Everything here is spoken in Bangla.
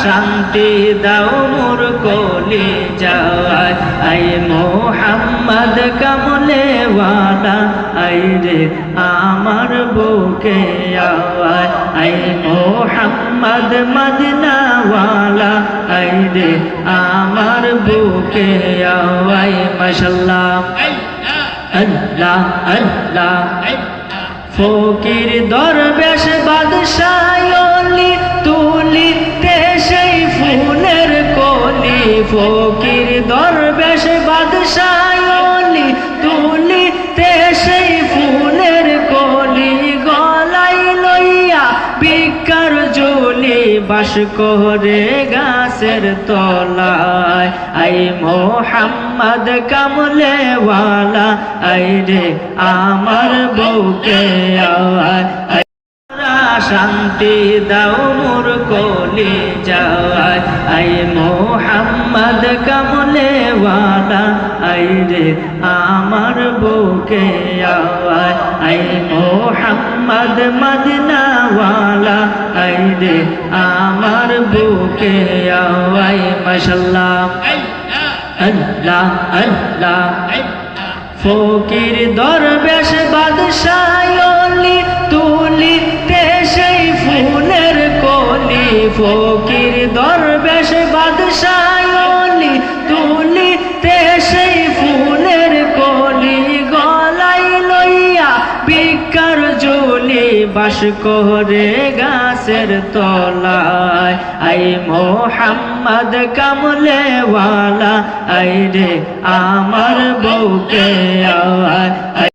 শান্তি দাও মোর কলি যায় আই মোহাম্মদ কামলে ওয়ালা আই রে আমার বুকে আয় আই মোহাম্মদ মদিনা ওয়ালা আই রে আমার বুকে আয় মাশাআল্লাহ আল্লাহ আল্লাহ ফকির দরবেশ বাদশাহ ওলি তুলিতে সেই ফুলের কলি ফকির দরবেশ বাদশাহ ওলি তুলিতে সেই ফুলের কলি গলায় লইয়া বিকার জলি বাস করে গাছের তলায় আই মোহাম্মদ কামলে ওয়ালা আই রে আমার বুকে আয় শান্তি দাও মোর কলি যায় আই মোহাম্মদ কামলে ওয়ালা আই রে আমার বুকে আয় আই মোহাম্মদ মদিনা ওয়ালা আই রে আমার বুকে আয় মাশাআল্লাহ আল্লাহ আল্লাহ ফকির দরবেশ বাদশাহ ওলি তুলিতে সেই ফুলের কলি ফকির দরবেশ বাদশাহ ওলি তুলিতে সেই ফুলের কলি গলায় লইয়া বিকার জলি বাস করে গাছের তলায় আই মোহাম্মদ কামলে ওয়ালা আই রে আমার বুকে আয়